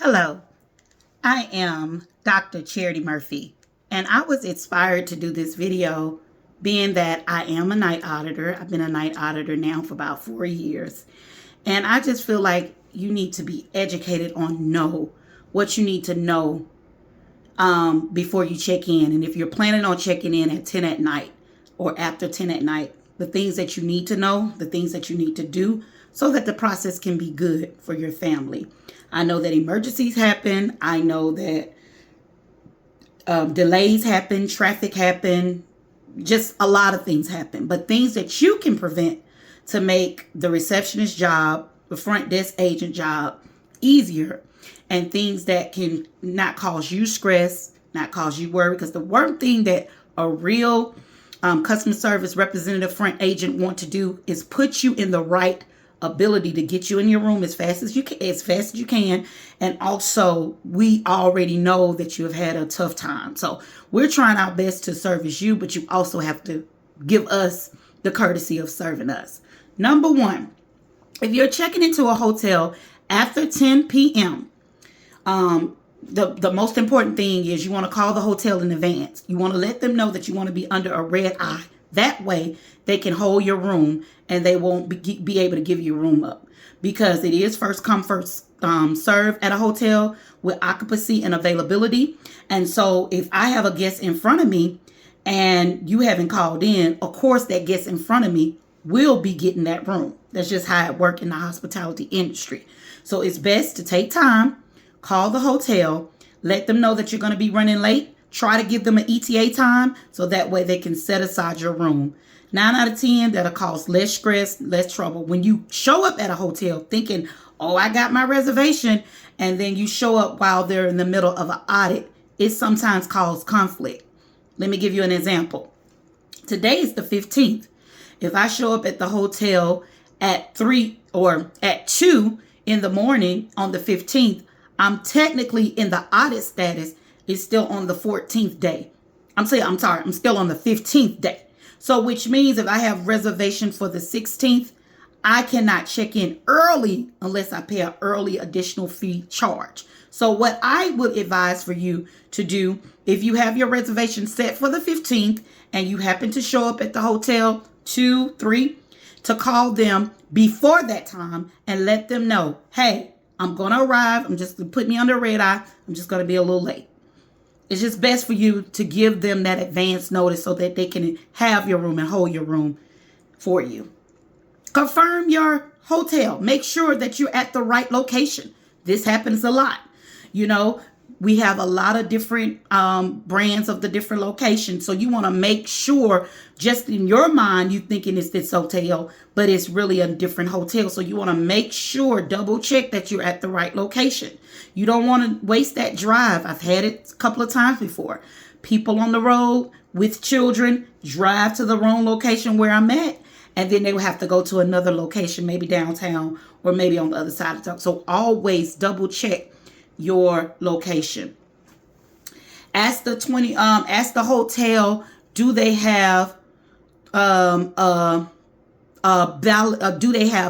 Hello, I am Dr. Charity Murphy, and I was inspired to do this video being that I am a night auditor. I've been a night auditor now for about 4 years, and I just feel like you need to be educated on what you need to know before you check in. And if you're planning on checking in at 10 at night or after 10 at night, the things that you need to know, the things that you need to do so that the process can be good for your family. I know that emergencies happen. I know that delays happen, traffic happen, just a lot of things happen. But things that you can prevent to make the receptionist job, the front desk agent job easier, and things that can not cause you stress, not cause you worry. Because the one thing that a real customer service representative, front agent want to do is put you in the right ability to get you in your room as fast as you can, and also we already know that you have had a tough time, so we're trying our best to service you, but you also have to give us the courtesy of serving us. Number one, if you're checking into a hotel after 10 p.m., the most important thing is you want to call the hotel in advance. You want to let them know that you want to be under a red eye. That way they can hold your room and they won't be able to give you a room up, because it is first come first serve at a hotel with occupancy and availability. And so if I have a guest in front of me and you haven't called in, of course that guest in front of me will be getting that room. That's just how it works in the hospitality industry. So it's best to take time, call the hotel, let them know that you're going to be running late. Try to give them an ETA time so that way they can set aside your room. 9 out of 10, that'll cause less stress, less trouble. When you show up at a hotel thinking, oh, I got my reservation, and then you show up while they're in the middle of an audit, it sometimes causes conflict. Let me give you an example. Today is the 15th. If I show up at the hotel at 3 or at 2 in the morning on the 15th, I'm technically in the audit status. It's still on the 14th day. I'm still on the 15th day. So which means if I have reservation for the 16th, I cannot check in early unless I pay an early additional fee charge. So what I would advise for you to do, if you have your reservation set for the 15th and you happen to show up at the hotel 2, 3, to call them before that time and let them know, hey, I'm going to arrive. I'm just going to put me under a red eye. I'm just going to be a little late. It's just best for you to give them that advance notice so that they can have your room and hold your room for you. Confirm your hotel. Make sure that you're at the right location. This happens a lot. You know, we have a lot of different brands of the different locations. So you want to make sure, just in your mind, you thinking it's this hotel, but it's really a different hotel. So you want to make sure, double check that you're at the right location. You don't want to waste that drive. I've had it a couple of times before. People on the road with children drive to the wrong location where I'm at, and then they will have to go to another location, maybe downtown or maybe on the other side of town. So always double check your location. Ask the hotel, do they have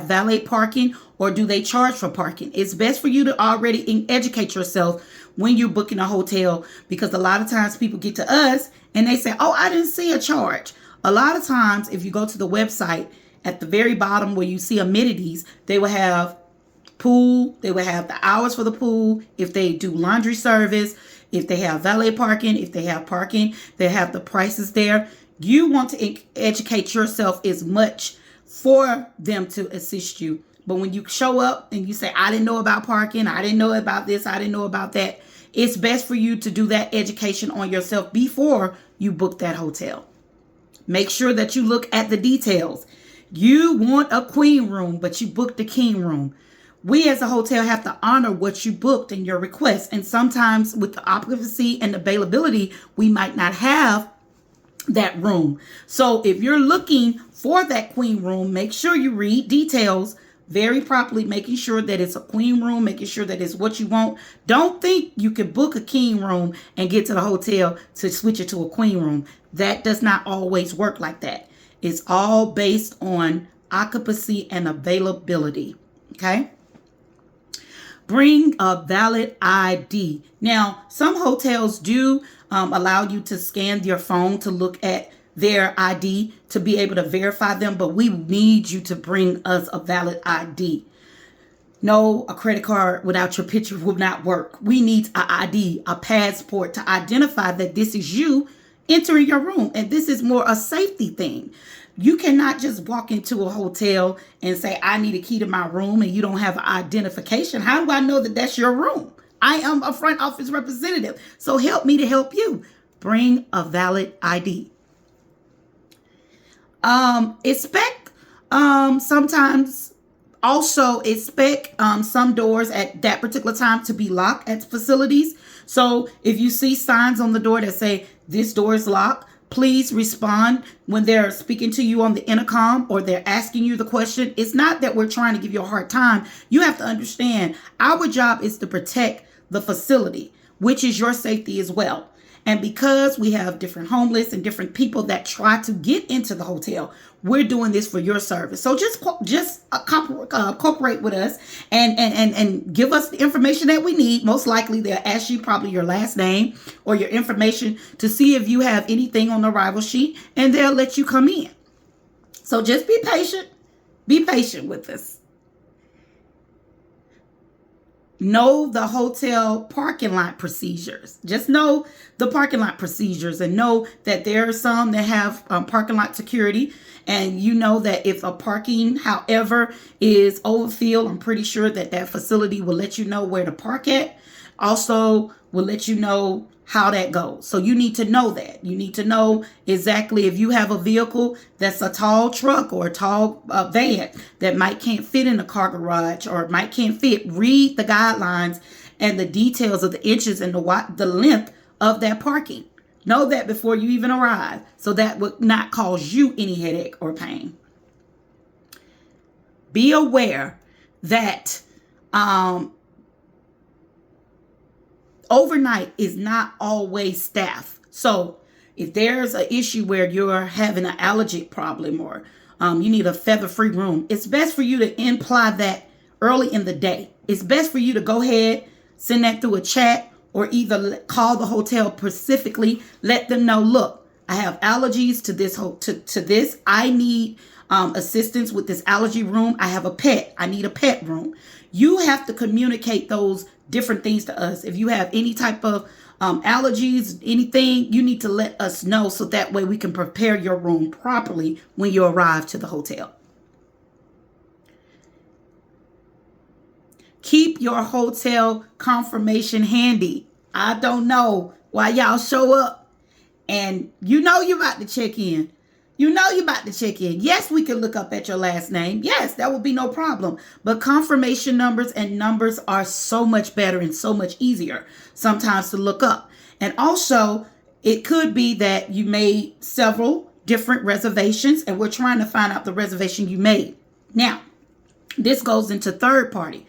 valet parking, or do they charge for parking? It's best for you to already educate yourself when you're booking a hotel, because a lot of times people get to us and they say, oh, I didn't see a charge. A lot of times if you go to the website, at the very bottom where you see amenities, they will have pool, they will have the hours for the pool, if they do laundry service, if they have valet parking, if they have parking, they have the prices there. You want to educate yourself as much for them to assist you. But when you show up and you say, I didn't know about parking, I didn't know about this, I didn't know about that, it's best for you to do that education on yourself before you book that hotel. Make sure that you look at the details. You want a queen room, but you booked the king room. We as a hotel have to honor what you booked and your request. And sometimes with the occupancy and availability, we might not have that room. So if you're looking for that queen room, make sure you read details very properly, making sure that it's a queen room, making sure that it's what you want. Don't think you can book a king room and get to the hotel to switch it to a queen room. That does not always work like that. It's all based on occupancy and availability. Okay. Bring a valid ID. Now, some hotels do allow you to scan your phone to look at their ID to be able to verify them, but we need you to bring us a valid ID. No, a credit card without your picture will not work. We need an ID, a passport to identify that this is you entering your room. And this is more a safety thing. You cannot just walk into a hotel and say, I need a key to my room, and you don't have an identification. How do I know that that's your room? I am a front office representative. So help me to help you. Bring a valid ID. Sometimes also expect some doors at that particular time to be locked at facilities. So if you see signs on the door that say this door is locked, please respond when they're speaking to you on the intercom or they're asking you the question. It's not that we're trying to give you a hard time. You have to understand our job is to protect the facility, which is your safety as well. And because we have different homeless and different people that try to get into the hotel, we're doing this for your service. So just cooperate with us and give us the information that we need. Most likely they'll ask you probably your last name or your information to see if you have anything on the arrival sheet, and they'll let you come in. So just be patient. Be patient with us. Know the hotel parking lot procedures. Just know the parking lot procedures and know that there are some that have parking lot security. And you know that if a parking, however, is overfilled, I'm pretty sure that that facility will let you know where to park at. Also will let you know how that goes. So you need to know that. You need to know exactly if you have a vehicle that's a tall truck or a tall van that can't fit in a car garage or can't fit. Read the guidelines and the details of the inches and the length of that parking. Know that before you even arrive, so that would not cause you any headache or pain. Be aware that overnight is not always staffed. So if there's an issue where you're having an allergic problem or you need a feather-free room, it's best for you to imply that early in the day. It's best for you to go ahead, send that through a chat, or either call the hotel specifically, let them know, look, I have allergies to this. I need assistance with this allergy room. I have a pet. I need a pet room. You have to communicate those different things to us. If you have any type of allergies, anything, you need to let us know so that way we can prepare your room properly when you arrive to the hotel. Keep your hotel confirmation handy. I don't know why y'all show up and you know you're about to check in. Yes, we can look up at your last name. Yes, that would be no problem. But confirmation numbers and numbers are so much better and so much easier sometimes to look up. And also, it could be that you made several different reservations and we're trying to find out the reservation you made. Now, this goes into third party.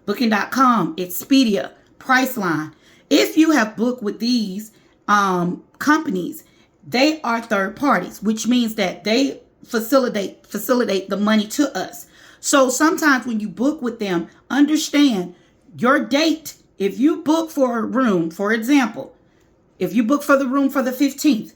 Booking.com, Expedia, Priceline. If you have booked with these companies, they are third parties, which means that they facilitate the money to us. So sometimes when you book with them, understand your date. If you book for a room, for example, if you book for the room for the 15th,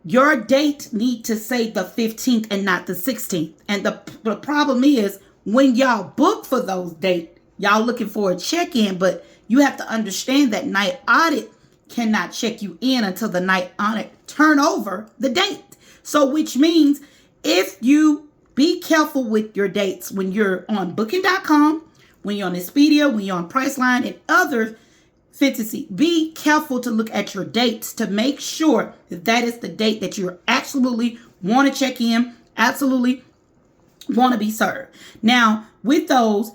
your date need to say the 15th and not the 16th. And the problem is, when y'all book for those dates, y'all looking for a check-in, but you have to understand that night audit cannot check you in until the night audit turn over the date. So which means if you be careful with your dates when you're on booking.com, when you're on Expedia, when you're on Priceline and other fantasy, be careful to look at your dates to make sure that that is the date that you absolutely want to check in, absolutely want to be served. Now, with those,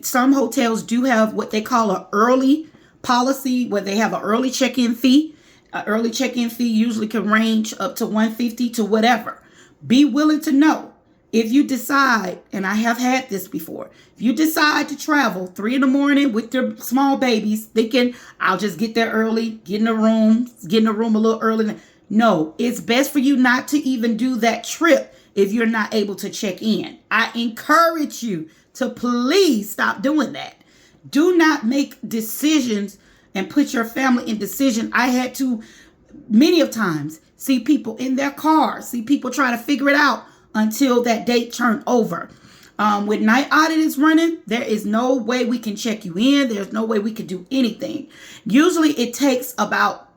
some hotels do have what they call an early policy where they have an early check-in fee. An early check-in fee usually can range up to $150 to whatever. Be willing to know if you decide, and I have had this before, if you decide to travel 3 a.m. with your small babies, thinking I'll just get there early, get in the room a little early. No, it's best for you not to even do that trip if you're not able to check in. I encourage you to please stop doing that. Do not make decisions and put your family in decision. I had to many of times see people in their cars, see people try to figure it out until that date turned over. When night audit is running, there is no way we can check you in. There's no way we can do anything. Usually it takes about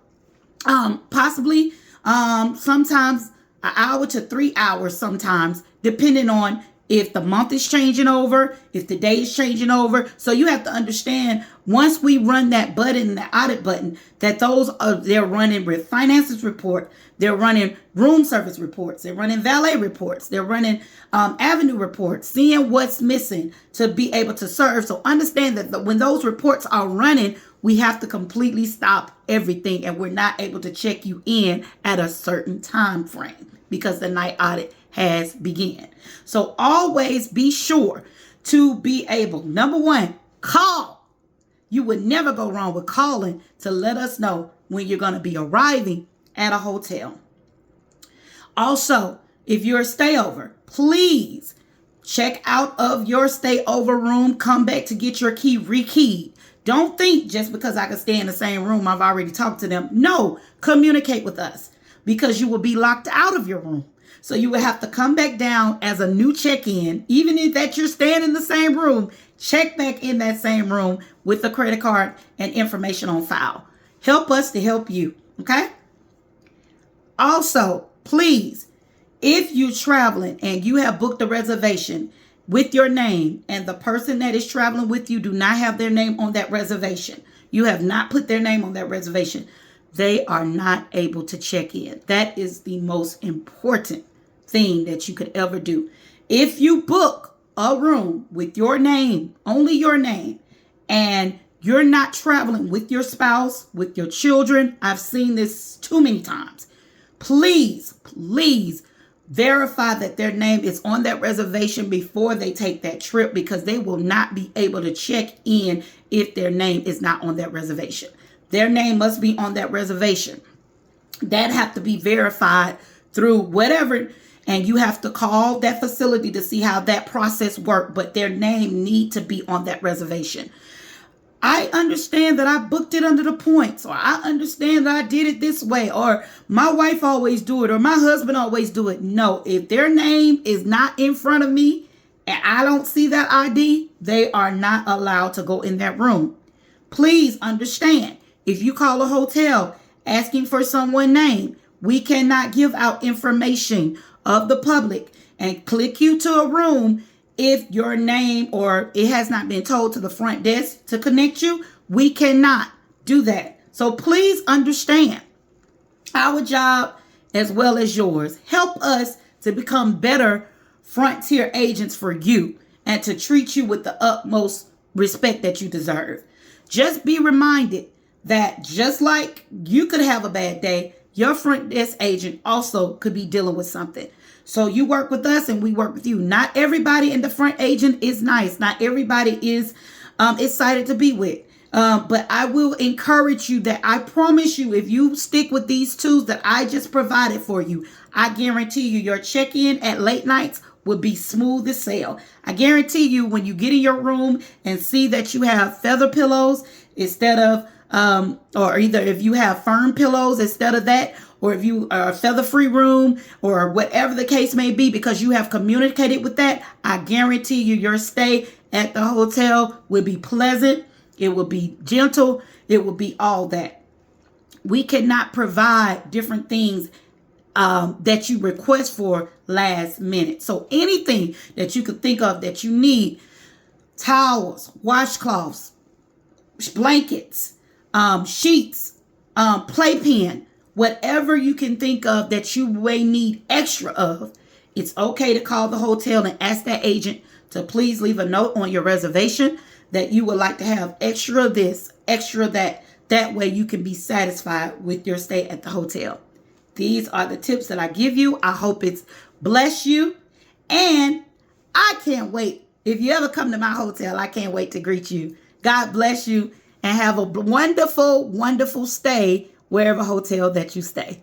possibly sometimes an hour to 3 hours sometimes, depending on if the month is changing over, if the day is changing over. So you have to understand, once we run that button, the audit button, that they're running with finances report, they're running room service reports, they're running valet reports, they're running avenue reports, seeing what's missing to be able to serve. So understand that when those reports are running, we have to completely stop everything, and we're not able to check you in at a certain time frame because the night audit has begun. So always be sure to be able, number one, call. You would never go wrong with calling to let us know when you're going to be arriving at a hotel. Also, if you're a stayover, please check out of your stayover room. Come back to get your key rekeyed. Don't think just because I can stay in the same room, I've already talked to them. No, communicate with us, because you will be locked out of your room. So you will have to come back down as a new check-in. Even if that you're staying in the same room, check back in that same room with the credit card and information on file. Help us to help you, okay? Also, please, if you're traveling and you have booked a reservation with your name and the person that is traveling with you do not have their name on that reservation, you have not put their name on that reservation, they are not able to check in. That is the most important thing that you could ever do. If you book a room with your name, only your name, and you're not traveling with your spouse, with your children, I've seen this too many times. Please verify that their name is on that reservation before they take that trip, because they will not be able to check in if their name is not on that reservation. Their name must be on that reservation. That have to be verified through whatever, and you have to call that facility to see how that process worked, but their name need to be on that reservation. I understand that I booked it under the points, or I understand that I did it this way, or my wife always do it, or my husband always do it. No, if their name is not in front of me and I don't see that ID, they are not allowed to go in that room. Please understand, if you call a hotel asking for someone's name, we cannot give out information of the public and click you to a room if your name or it has not been told to the front desk to connect you. We cannot do that. So please understand, our job as well as yours, help us to become better frontier agents for you and to treat you with the utmost respect that you deserve. Just be reminded that just like you could have a bad day, your front desk agent also could be dealing with something. So you work with us and we work with you. Not everybody in the front agent is nice. Not everybody is excited to be with. But I will encourage you that I promise you, if you stick with these tools that I just provided for you, I guarantee you your check-in at late nights will be smooth as sail. I guarantee you when you get in your room and see that you have feather pillows instead of, or either if you have firm pillows instead of that, or if you are a feather-free room, or whatever the case may be, because you have communicated with that, I guarantee you your stay at the hotel will be pleasant. It will be gentle. It will be all that. We cannot provide different things that you request for last minute. So anything that you could think of that you need, towels, washcloths, blankets, sheets, playpen, whatever you can think of that you may need extra of, it's okay to call the hotel and ask that agent to please leave a note on your reservation that you would like to have extra this, extra that. That way you can be satisfied with your stay at the hotel. These are the tips that I give you. I hope it's blessed you. And I can't wait. If you ever come to my hotel, I can't wait to greet you. God bless you and have a wonderful, wonderful stay wherever hotel that you stay.